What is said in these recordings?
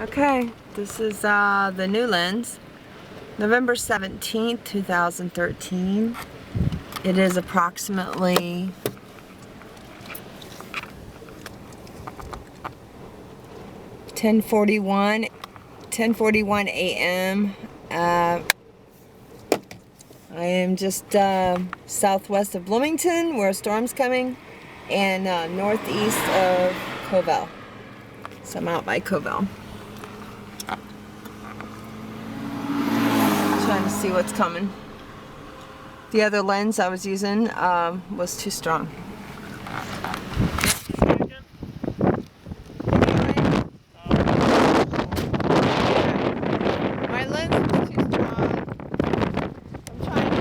Okay, this is the new lens, November 17th, 2013. It is approximately 10:41 a.m. I am just southwest of Bloomington, where a storm's coming, and northeast of Covel. So I'm out by Covel. Trying to see what's coming. The other lens I was using was too strong. My lens was too strong. I'm trying to...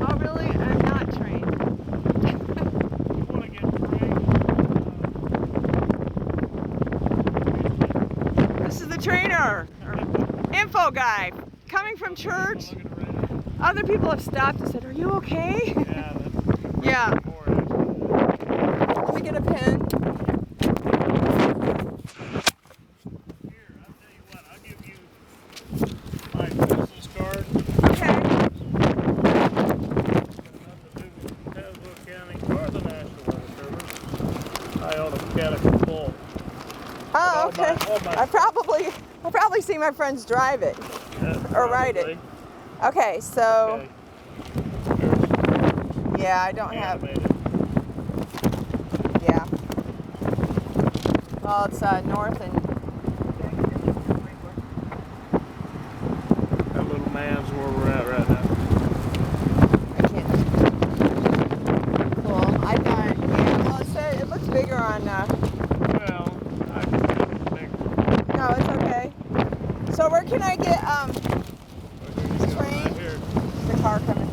Oh really? I'm not trained. This is the trainer, or info guy, coming from church. Other people have stopped and said, "Are you okay?" Yeah. Let me get a pen. Oh, okay. I'll probably see my friends drive it or ride it. Okay, so yeah, I don't have. Yeah. Well, it's north and. That little man's where we're at right now. I can't. Cool. I thought. Yeah. Well, it looks bigger on. Well, I can get it bigger. No, it's okay. So where can I get train? Right here. The car coming.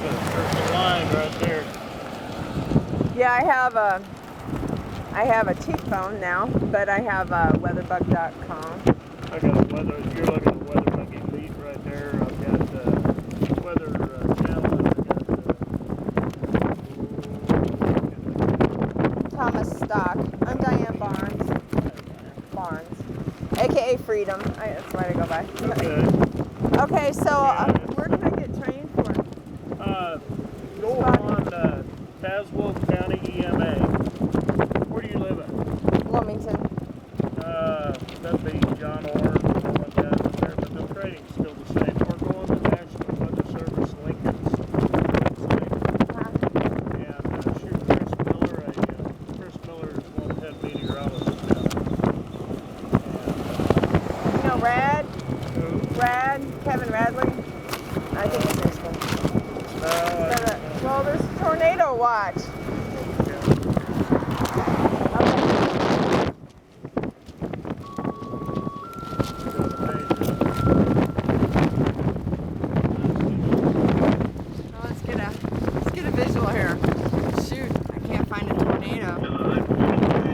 There's the line right there. Yeah, I have a T phone now, but I have weatherbug.com. I got a weather. You're looking at WeatherBug Elite right there. I've got weather channel. Thomas Stock. I'm Diane Barnes, aka Freedom. That's what I go by. Okay. Okay, so where can I get trained for? Go on Sqwals County EMA. Where do you live at? Bloomington. That'd be John Orr and all of that up there, but the trading's still the same. Or go on the National Weather Service Lincoln's website and shoot Chris Miller. Chris Miller is one of the head meteorologists down there. You know Rad? Who? Rad? Kevin Radley? I think it's this one. No, Well, there's a tornado watch. Let's get a visual here. Shoot, I can't find a tornado.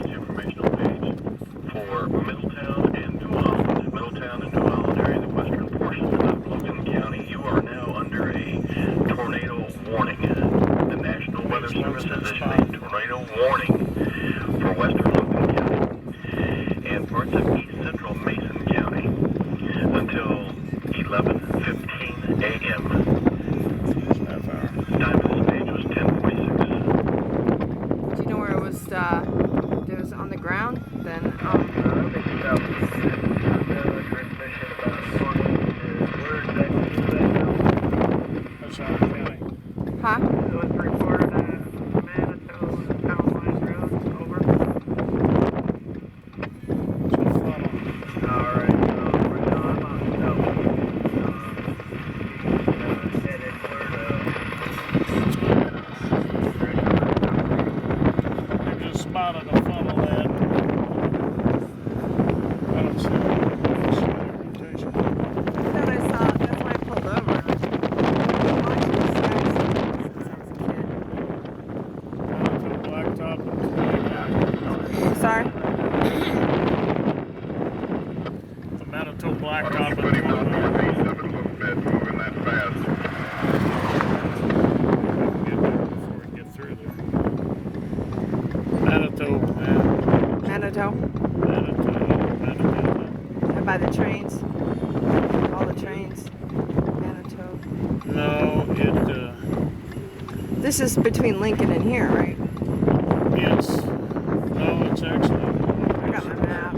Informational page for Middletown and Middletown and New Orleans area, the western portions of Logan County. You are now under a tornado warning. The National Weather Service has issued a tornado warning for western Logan County and parts of east central Macon County until 11:15 a.m. Time of this page was 10:46. Do you know where it was? It was on the ground. Then That's County. huh? This is between Lincoln and here, right? Yes. No, it's actually. I got my map.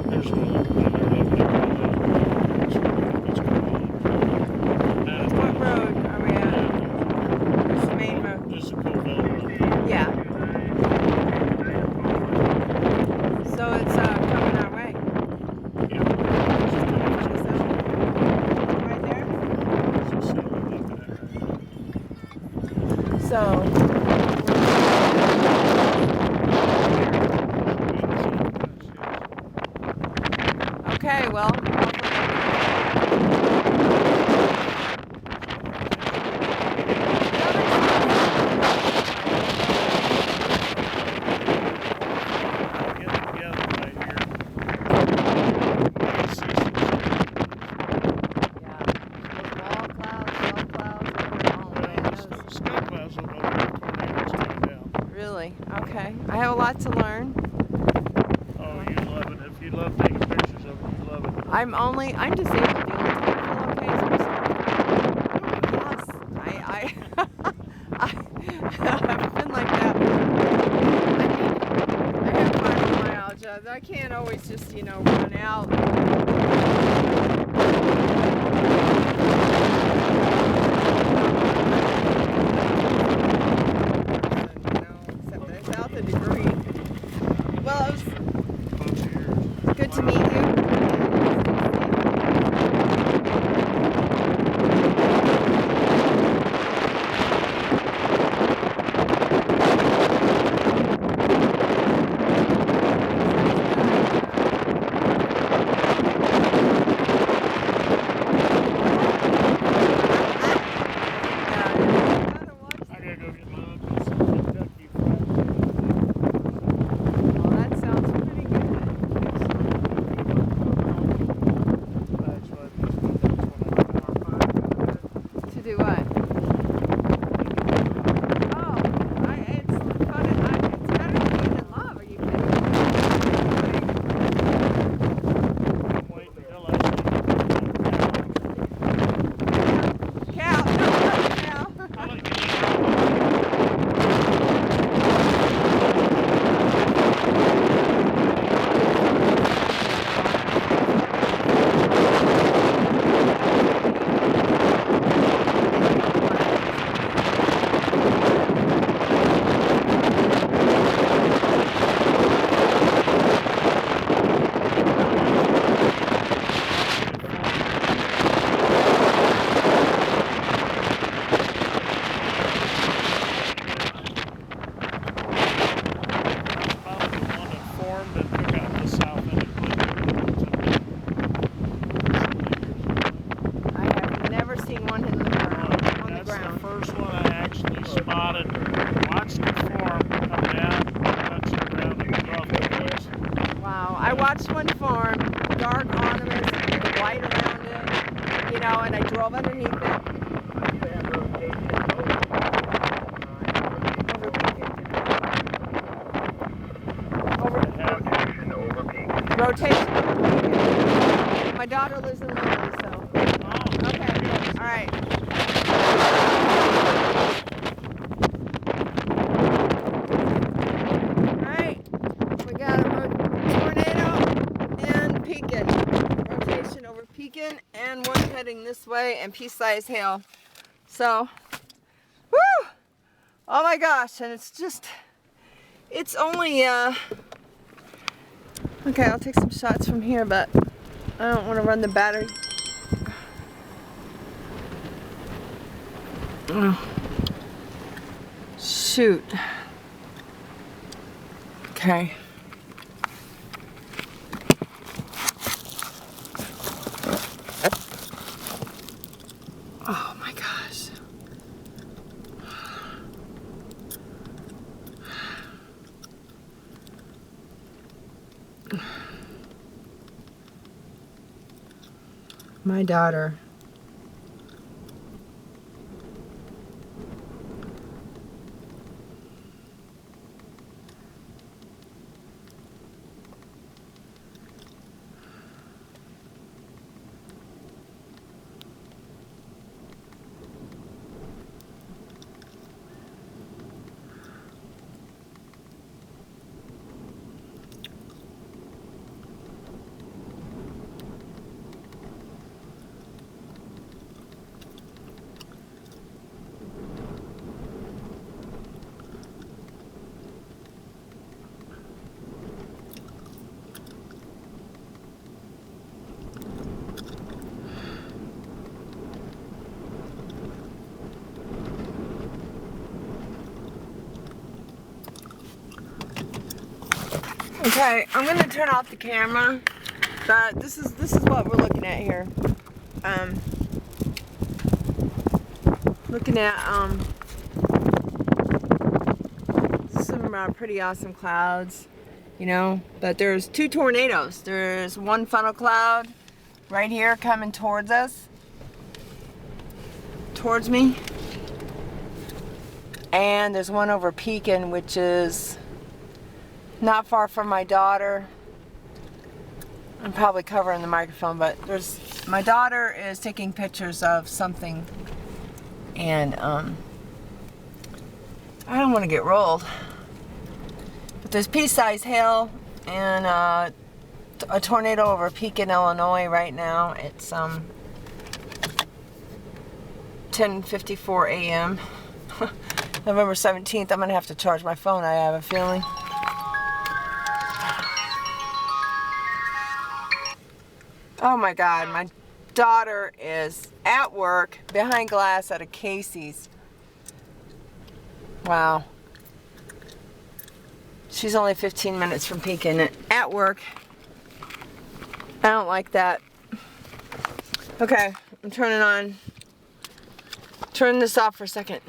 There's one over there. What road are we at? This is the main road. This is a Covel road. Yeah. So it's coming our way. Yeah. Right there? It's a city over there. So. Okay, well. Really? Okay. I have a lot to learn. Oh, you love it. If you love taking pictures of it, you love it. I'm disabled. The only time I feel okay is when yes, I've been like that. I have fibromyalgia. I can't always just, run out. Without the degree. Well, it was good to meet you. I watched one form, dark ornaments with white around it, and I drove underneath it. Rotation. My daughter lives in London, so. Okay, all right. All right, we got a tornado and Pekin. Rotation over Pekin, and one heading this way, and pea-sized hail. So, woo! Oh my gosh, and it's only, okay, I'll take some shots from here, but I don't want to run the battery. Oh. Shoot. Okay. Oh my gosh. My daughter. Okay, I'm gonna turn off the camera, but this is what we're looking at here. Looking at some pretty awesome clouds, you know. But there's two tornadoes. There's one funnel cloud right here coming towards us, towards me, and there's one over Pekin, which is not far from my daughter. I'm probably covering the microphone, but my daughter is taking pictures of something, and I don't want to get rolled. But there's pea-sized hail and a tornado over Pekin, Illinois right now. It's 10:54 a.m. November 17th. I'm gonna have to charge my phone, I have a feeling. Oh my God, my daughter is at work behind glass at a Casey's. Wow. She's only 15 minutes from Pekin at work. I don't like that. Okay, I'm turning this off for a second.